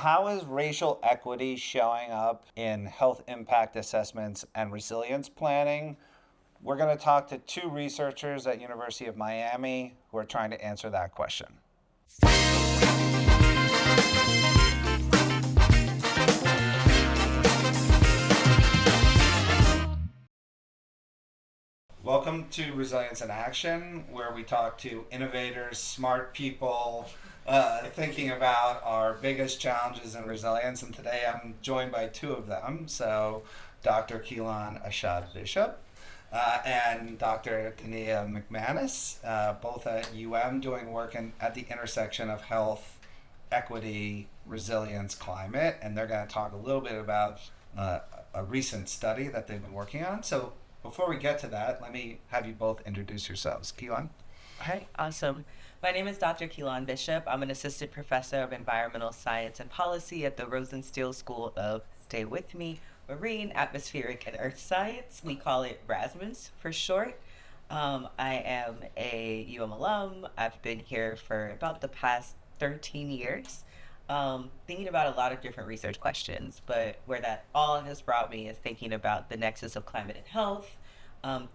how is racial equity showing up in health impact assessments and resilience planning? We're going to talk to two researchers at University of Miami who are trying to answer that question. Welcome to Resilience in Action, where we talk to innovators, smart people, thinking about our biggest challenges in resilience. And today I'm joined by two of them. So Dr. Kilan Ashad Bishop and Dr. Duneia McManus, both at doing work at the intersection of health, equity, resilience, climate. And they're going to talk a little bit about a recent study that they've been working on. So before we get to that, let me have you both introduce yourselves. Keelan? Hi, awesome. My name is Dr. Kilan Bishop. I'm an assistant professor of environmental science and policy at the Rosenstiel School of, stay with me, Marine, Atmospheric, and Earth Science. We call it RASMUS for short. I am a alum. I've been here for about the past 13 years. Thinking about a lot of different research questions, but where that all has brought me is thinking about the nexus of climate and health,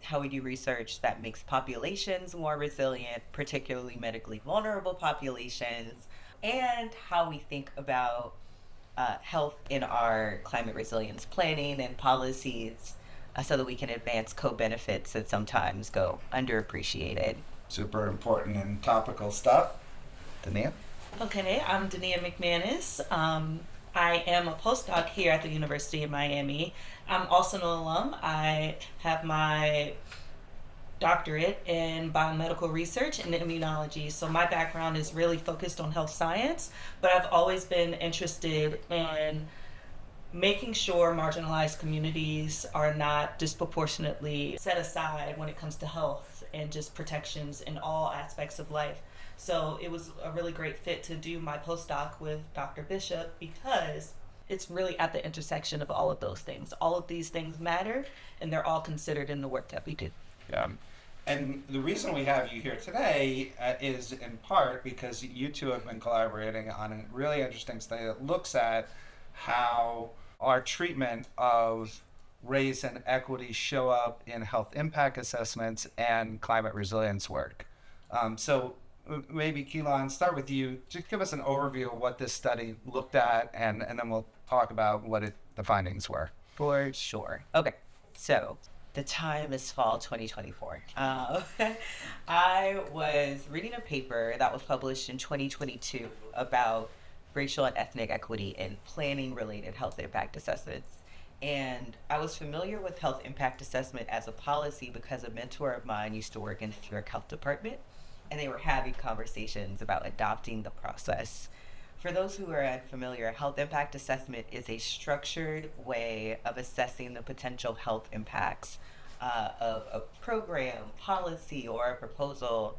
how we do research that makes populations more resilient, particularly medically vulnerable populations, and how we think about health in our climate resilience planning and policies so that we can advance co-benefits that sometimes go underappreciated. Super important and topical stuff. Dania? Okay, I'm Duneia McManus. I am a postdoc here at the University of Miami. I'm also an alum. I have my doctorate in biomedical research and immunology. So my background is really focused on health science, but I've always been interested in making sure marginalized communities are not disproportionately set aside when it comes to health and just protections in all aspects of life. So it was a really great fit to do my postdoc with Dr. Bishop because it's really at the intersection of all of those things. All of these things matter, and they're all considered in the work that we do. Yeah. And the reason we have you here today is in part because you two have been collaborating on a really interesting study that looks at how our treatment of race and equity show up in health impact assessments and climate resilience work. So maybe Keelan, start with you. Just give us an overview of what this study looked at, and then we'll talk about what the findings were. For sure. Okay, so the time is fall 2024. I was reading a paper that was published in 2022 about racial and ethnic equity in planning-related health impact assessments. And I was familiar with health impact assessment as a policy because a mentor of mine used to work in the New York Health Department, and they were having conversations about adopting the process. For those who are unfamiliar, health impact assessment is a structured way of assessing the potential health impacts of a program, policy, or a proposal,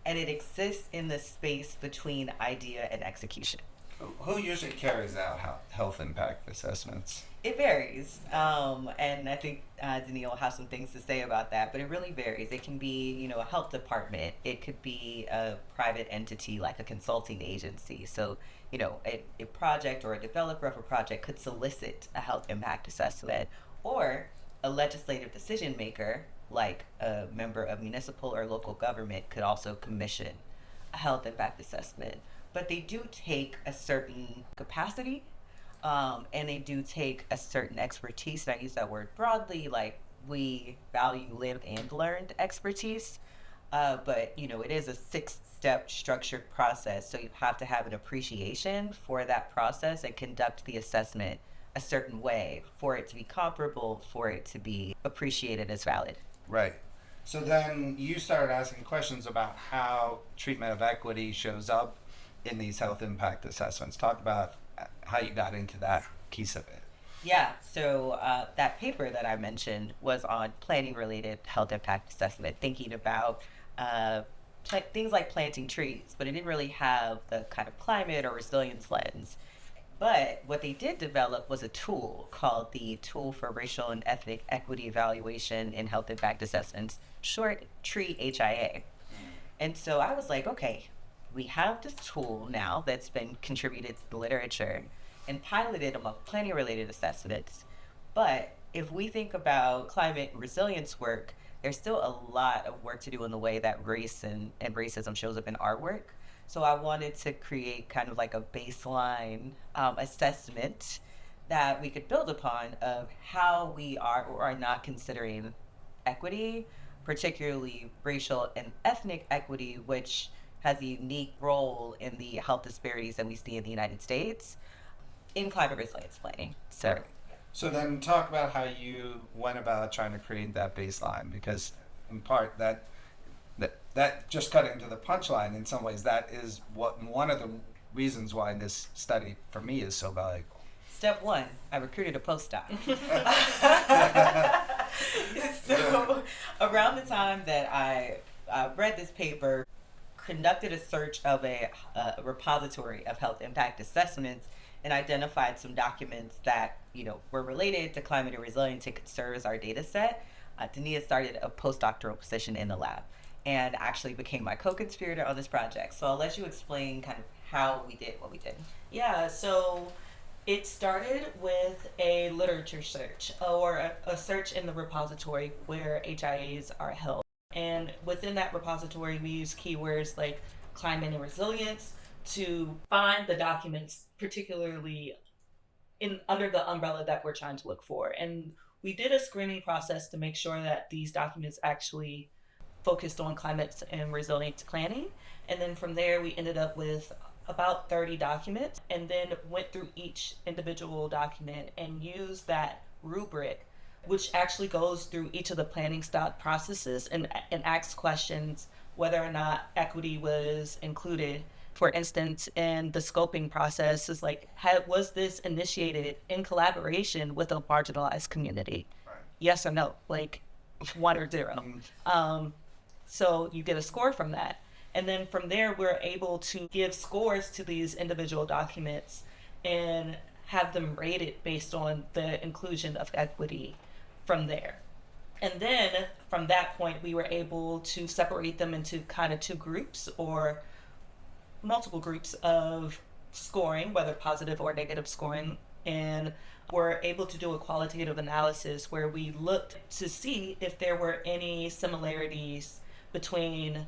and it exists in the space between idea and execution. Who usually carries out health impact assessments? It varies, and I think Dania will have some things to say about that, but it really varies. It can be, a health department. It could be a private entity like a consulting agency. So, a project or a developer of a project could solicit a health impact assessment, or a legislative decision maker, like a member of municipal or local government, could also commission a health impact assessment. But they do take a certain capacity, and they do take a certain expertise. And I use that word broadly, like we value lived and learned expertise. But, it is a 6-step structured process. So you have to have an appreciation for that process and conduct the assessment a certain way for it to be comparable, for it to be appreciated as valid. Right. So then you started asking questions about how treatment of equity shows up in these health impact assessments. Talk about how you got into that piece of it. Yeah, so that paper that I mentioned was on planning-related health impact assessment, thinking about things like planting trees, but it didn't really have the kind of climate or resilience lens. But what they did develop was a tool called the Tool for Racial and Ethnic Equity Evaluation in Health Impact Assessments, short TREE HIA. And so I was like, okay, we have this tool now that's been contributed to the literature. and piloted among planning-related assessments. But if we think about climate resilience work, there's still a lot of work to do in the way that race and racism shows up in our work. So I wanted to create kind of like a baseline assessment that we could build upon of how we are or are not considering equity, particularly racial and ethnic equity, which has a unique role in the health disparities that we see in the United States in climate resilience planning. So then talk about how you went about trying to create that baseline, because in part that just cutting to the punchline in some ways, that is what one of the reasons why this study for me is so valuable. Step one, I recruited a postdoc. So around the time that I read this paper, conducted a search of a repository of health impact assessments and identified some documents that were related to climate and resilience and could serve as our data set. Dania started a postdoctoral position in the lab and actually became my co-conspirator on this project. So I'll let you explain kind of how we did what we did. Yeah, so it started with a literature search or a search in the repository where HIAs are held. And within that repository, we use keywords like climate and resilience to find the documents, particularly under the umbrella that we're trying to look for. And we did a screening process to make sure that these documents actually focused on climate and resilience planning. And then from there, we ended up with about 30 documents and then went through each individual document and used that rubric, which actually goes through each of the planning stop processes and asks questions whether or not equity was included. For instance, in the scoping process, is like, was this initiated in collaboration with a marginalized community? Right. Yes or no, like 1 or 0. So you get a score from that. And then from there, we're able to give scores to these individual documents and have them rated based on the inclusion of equity from there. And then from that point, we were able to separate them into kind of 2 groups or multiple groups of scoring, whether positive or negative scoring. And we're able to do a qualitative analysis where we looked to see if there were any similarities between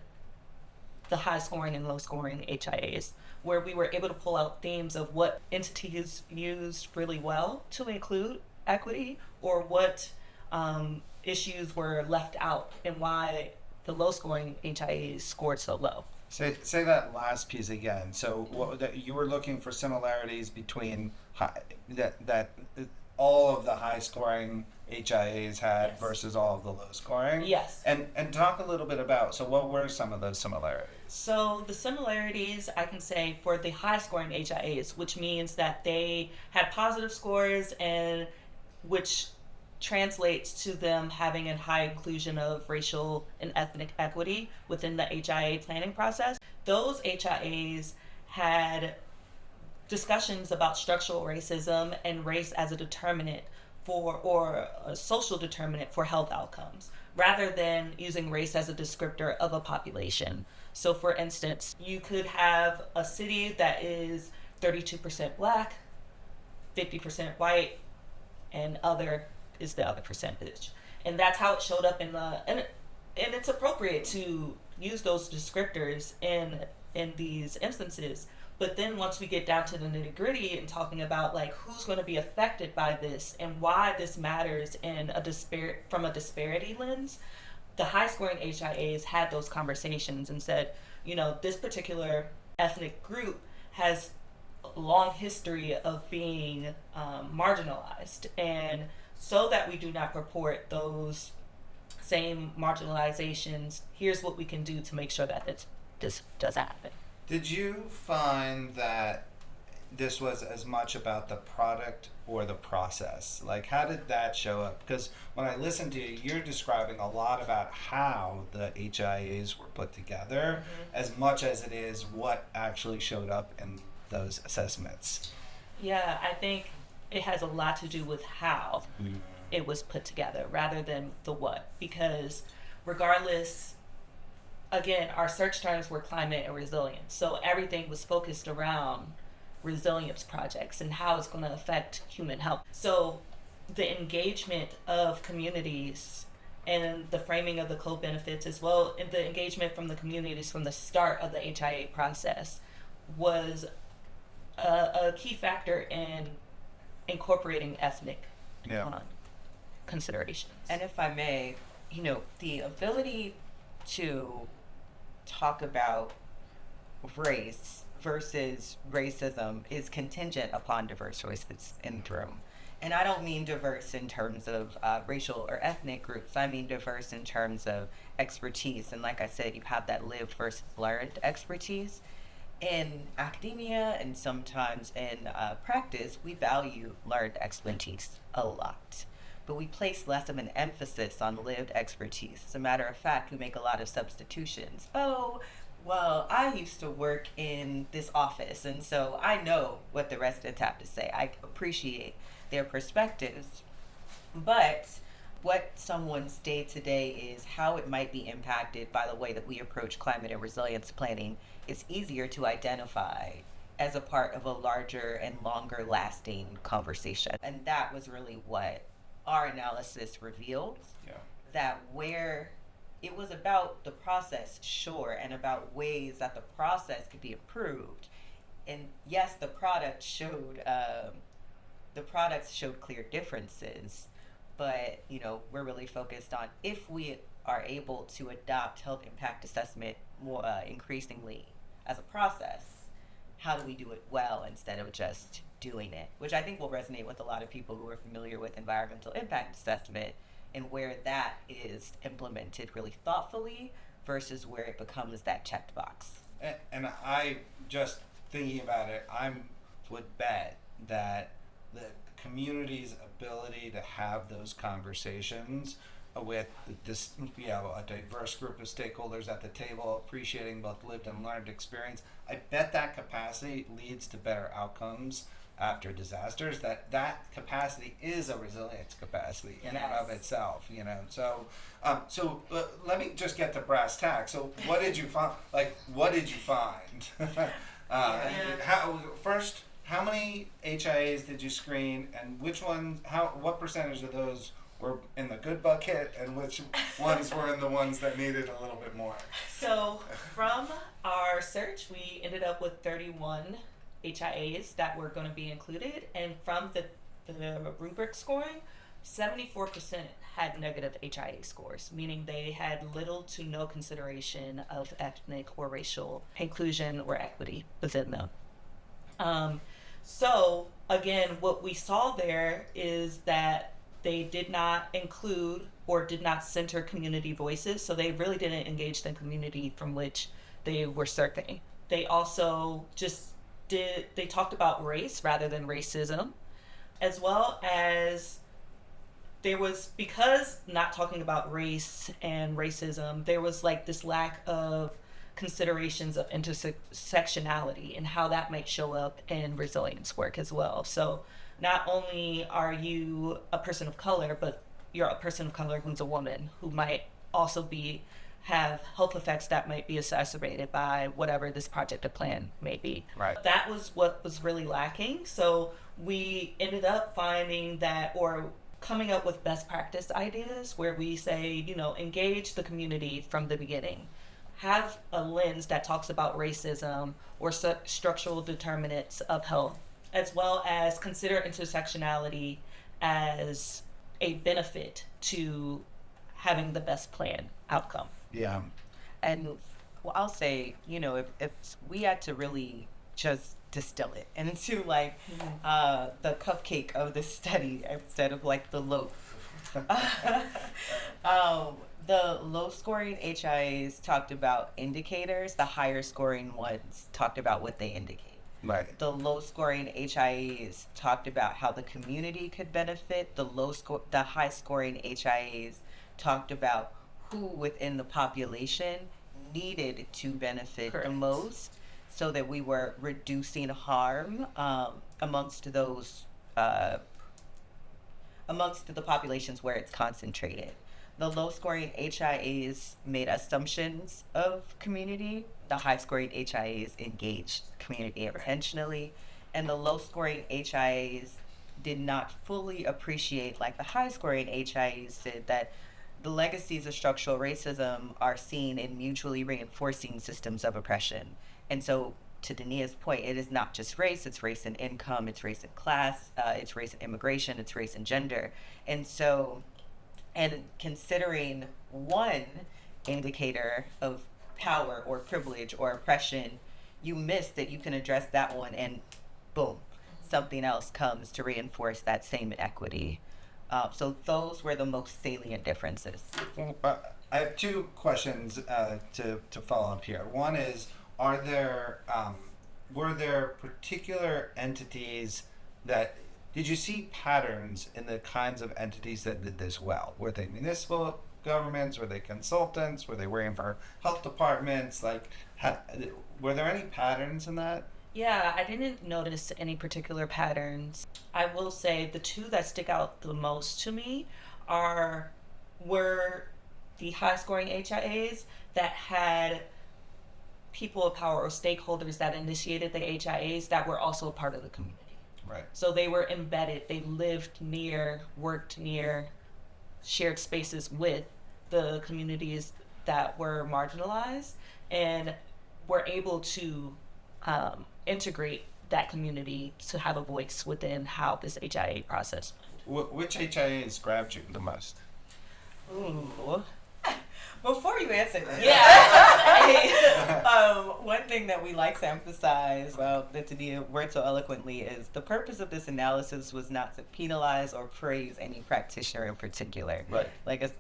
the high scoring and low scoring HIAs, where we were able to pull out themes of what entities used really well to include equity or what issues were left out and why the low scoring HIAs scored so low. Say that last piece again. So you were looking for similarities between that all of the high scoring HIAs had Yes. versus all of the low scoring. Yes. And talk a little bit about, so what were some of those similarities? So the similarities, I can say, for the high scoring HIAs, which means that they had positive scores and which translates to them having a high inclusion of racial and ethnic equity within the HIA planning process. Those HIAs had discussions about structural racism and race as a determinant or a social determinant for health outcomes, rather than using race as a descriptor of a population. So for instance, you could have a city that is 32% Black, 50% white, and other is the other percentage. And that's how it showed up and it's appropriate to use those descriptors in these instances. But then once we get down to the nitty-gritty and talking about like who's going to be affected by this and why this matters in from a disparity lens, the high-scoring HIAs had those conversations and said, this particular ethnic group has a long history of being marginalized, and so that we do not purport those same marginalizations, here's what we can do to make sure that this doesn't happen. Did you find that this was as much about the product or the process? Like, how did that show up? Because when I listen to you, you're describing a lot about how the HIAs were put together, as much as it is what actually showed up in those assessments. Yeah, I think it has a lot to do with how it was put together rather than the what. Because regardless, again, our search terms were climate and resilience. So everything was focused around resilience projects and how it's going to affect human health. So the engagement of communities and the framing of the co-benefits, as well as the engagement from the communities from the start of the HIA process, was a key factor in incorporating ethnic considerations. And if I may, the ability to talk about race versus racism is contingent upon diverse voices in the room. And I don't mean diverse in terms of racial or ethnic groups. I mean diverse in terms of expertise. And like I said, you have that lived versus learned expertise. In academia and sometimes in practice, we value learned expertise a lot. But we place less of an emphasis on lived expertise. As a matter of fact, we make a lot of substitutions. Oh, well, I used to work in this office, and so I know what the residents have to say. I appreciate their perspectives. But what someone's day-to-day is, how it might be impacted by the way that we approach climate and resilience planning, is easier to identify as a part of a larger and longer lasting conversation. And that was really what our analysis revealed, that where it was about the process, sure, and about ways that the process could be improved. And yes, the products showed clear differences, but we're really focused on if we are able to adopt health impact assessment more increasingly as a process, how do we do it well instead of just doing it, which I think will resonate with a lot of people who are familiar with environmental impact assessment, and where that is implemented really thoughtfully versus where it becomes that checked box. And I just thinking about it, I would bet that the community's ability to have those conversations with this, a diverse group of stakeholders at the table, appreciating both lived and learned experience, I bet that capacity leads to better outcomes after disasters. That capacity is a resilience capacity in and of itself, So, let me just get to brass tacks. So, what did you find? How many HIAs did you screen, and what percentage of those were in the good bucket, and which ones were in the ones that needed a little bit more? So from our search, we ended up with 31 HIAs that were going to be included, and from the rubric scoring, 74% had negative HIA scores, meaning they had little to no consideration of ethnic or racial inclusion or equity within them. So again, what we saw there is that they did not include or did not center community voices, so they really didn't engage the community from which they were surveying. They also they talked about race rather than racism, as well as there was, because not talking about race and racism, there was like this lack of considerations of intersectionality and how that might show up in resilience work as well. So not only are you a person of color, but you're a person of color who's a woman, who might also have health effects that might be exacerbated by whatever this project or plan may be. Right. That was what was really lacking. So we ended up finding that, or coming up with best practice ideas where we say, engage the community from the beginning. Have a lens that talks about racism or structural determinants of health, as well as consider intersectionality as a benefit to having the best plan outcome. Yeah. And I'll say, if we had to really just distill it into the cupcake of the study instead of the loaf. The low scoring HIAs talked about indicators, the higher scoring ones talked about what they indicate. Right. The low scoring HIAs talked about how the community could benefit. The high scoring HIAs talked about who within the population needed to benefit Correct. the most, so that we were reducing harm amongst those amongst the populations where it's concentrated. The low scoring HIAs made assumptions of community. The high scoring HIAs engaged community intentionally. And the low scoring HIAs did not fully appreciate, like the high scoring HIAs did, that the legacies of structural racism are seen in mutually reinforcing systems of oppression. And so, to Dania's point, it is not just race, it's race and income, it's race and class, it's race and immigration, it's race and gender. And so, and considering one indicator of power or privilege or oppression, you miss that you can address that one and boom, something else comes to reinforce that same inequity. So those were the most salient differences. I have two questions to follow up here. One is, were there particular entities that, did you see patterns in the kinds of entities that did this well? Were they municipal governments? Were they consultants? Were they working for health departments? Were there any patterns in that? Yeah, I didn't notice any particular patterns. I will say the two that stick out the most to me were the high scoring HIAs that had people of power or stakeholders that initiated the HIAs that were also a part of the community. Right. So they were embedded, they lived near, worked near, shared spaces with the communities that were marginalized, and were able to integrate that community to have a voice within how this HIA process. Which HIAs grabbed you the most? Ooh. Before you answer this, one thing that we like to emphasize, that to be word so eloquently, is the purpose of this analysis was not to penalize or praise any practitioner in particular. Right.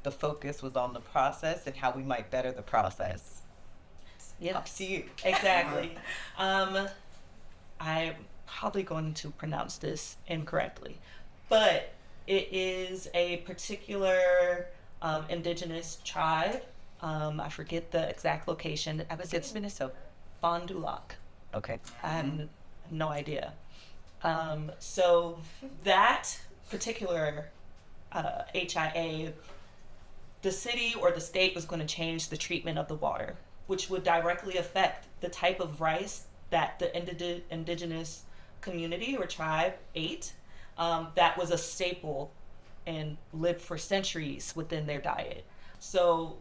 The focus was on the process and how we might better the process. Yeah, Up to you. exactly. I'm probably going to pronounce this incorrectly, but it is a particular indigenous tribe. I forget the exact location. It's Minnesota. Fond du Lac. Okay. I have no idea. So that particular HIA, the city or the state was going to change the treatment of the water, which would directly affect the type of rice that the indigenous community or tribe ate. That was a staple and lived for centuries within their diet. So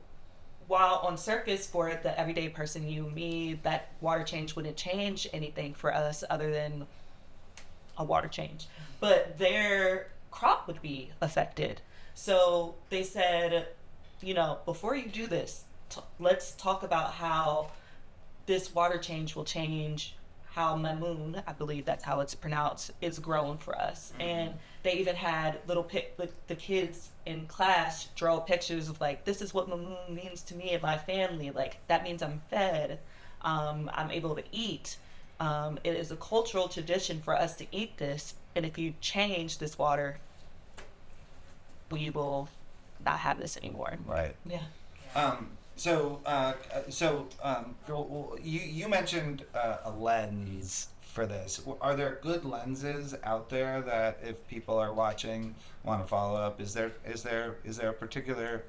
while on surface for the everyday person, you, me, that water change wouldn't change anything for us other than a water change, but their crop would be affected. So they said, before you do this, let's talk about how this water change will change how Mamoon, I believe that's how it's pronounced, is grown for us. Mm-hmm. And they even had the kids in class draw pictures of this is what Mamoon means to me and my family. That means I'm fed, I'm able to eat. It is a cultural tradition for us to eat this. And if you change this water, we will not have this anymore. Right. Yeah. You mentioned a lens for this. Are there good lenses out there that if people are watching want to follow up? Is there a particular,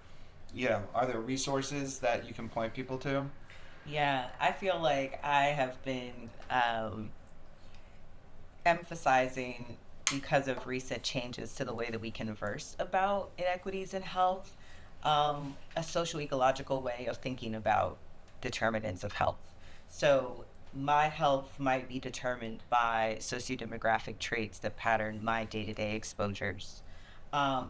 are there resources that you can point people to? Yeah, I feel like I have been emphasizing, because of recent changes to the way that we converse about inequities in health, a socioecological way of thinking about determinants of health. So my health might be determined by sociodemographic traits that pattern my day-to-day exposures.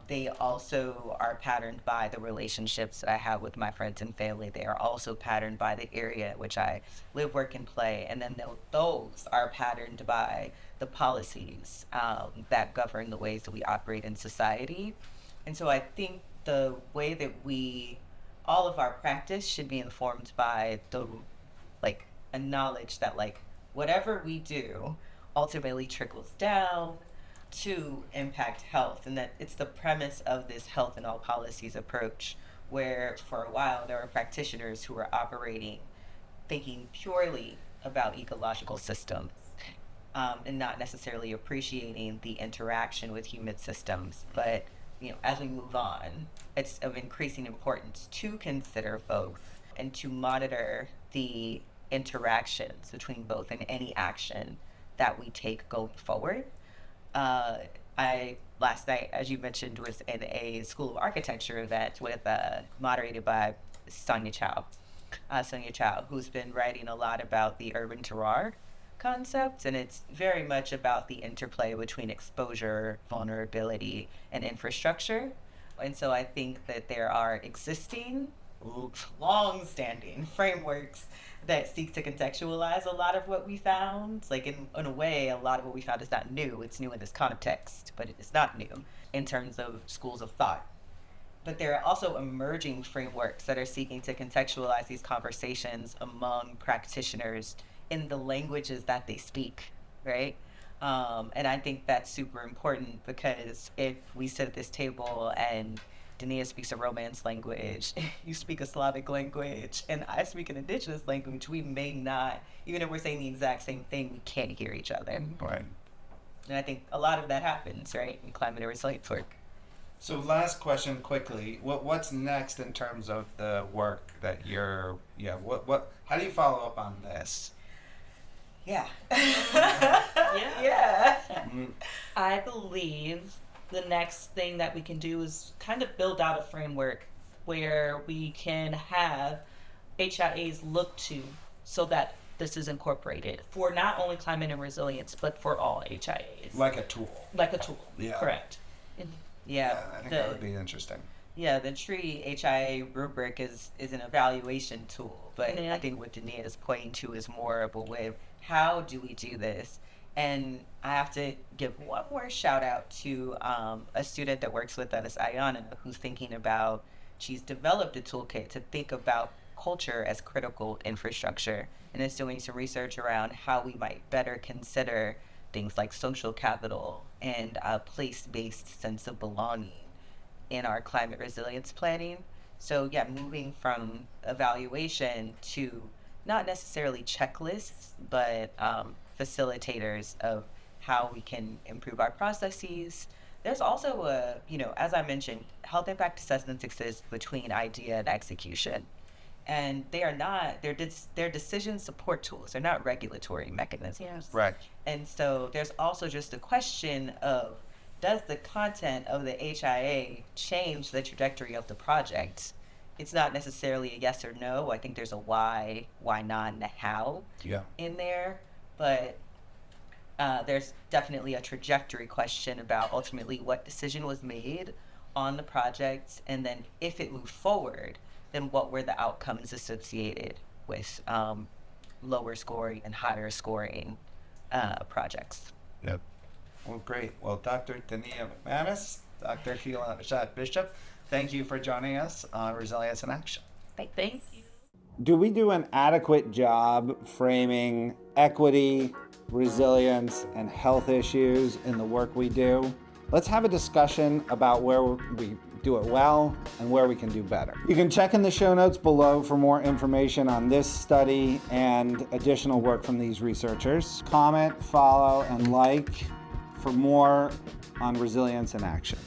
They also are patterned by the relationships that I have with my friends and family. They are also patterned by the area in which I live, work, and play. And then those are patterned by the policies that govern the ways that we operate in society. And so I think the way that all of our practice should be informed by a knowledge that whatever we do ultimately trickles down to impact health, and that it's the premise of this health in all policies approach, where for a while there were practitioners who were operating thinking purely about ecological systems, and not necessarily appreciating the interaction with human systems. But as we move on, it's of increasing importance to consider both and to monitor the interactions between both in any action that we take going forward. I last night, as you mentioned, was in a School of Architecture event with moderated by Sonia Chow, who's been writing a lot about the urban terroir concept, and it's very much about the interplay between exposure, vulnerability, and infrastructure. And so I think that there are existing, long-standing frameworks that seek to contextualize a lot of what we found. Like in a way, a lot of what we found is not new. It's new in this context, but it is not new in terms of schools of thought. But there are also emerging frameworks that are seeking to contextualize these conversations among practitioners in the languages that they speak, right? And I think that's super important, because if we sit at this table and Dania speaks a Romance language, you speak a Slavic language, and I speak an Indigenous language, we may not, even if we're saying the exact same thing, we can't hear each other. Right. And I think a lot of that happens, right, in climate and resilience work. So last question quickly, what's next in terms of the work that you're, how do you follow up on this? Yeah. Yeah. Mm. I believe the next thing that we can do is kind of build out a framework where we can have HIAs look to, so that this is incorporated for not only climate and resilience, but for all HIAs. Like a tool. Like a tool. Yeah. Correct. Yeah. I think that would be interesting. Yeah, the TREE HIA rubric is an evaluation tool, but Yeah. I think what Dania is pointing to is more of a way of how do we do this? And I have to give one more shout out to a student that works with us, Ayana, who's thinking about, she's developed a toolkit to think about culture as critical infrastructure, and is doing some research around how we might better consider things like social capital and a place-based sense of belonging in our climate resilience planning. So yeah, moving from evaluation to not necessarily checklists, but facilitators of how we can improve our processes. There's also as I mentioned, health impact assessments exist between idea and execution. And they are not, they're decision support tools. They're not regulatory mechanisms. Yes. Right. And so there's also just a question of, does the content of the HIA change the trajectory of the project? It's not necessarily a yes or no. I think there's a why not, and a how in there. But there's definitely a trajectory question about ultimately what decision was made on the project, and then if it moved forward, then what were the outcomes associated with lower scoring and higher scoring projects. Yep. Well, great. Well, Dr. Duneia McManus, Dr. Keelan Ashad Bishop, thank you for joining us on Resilience in Action. Thank you. Do we do an adequate job framing equity, resilience, and health issues in the work we do? Let's have a discussion about where we do it well and where we can do better. You can check in the show notes below for more information on this study and additional work from these researchers. Comment, follow, and like for more on Resilience in Action.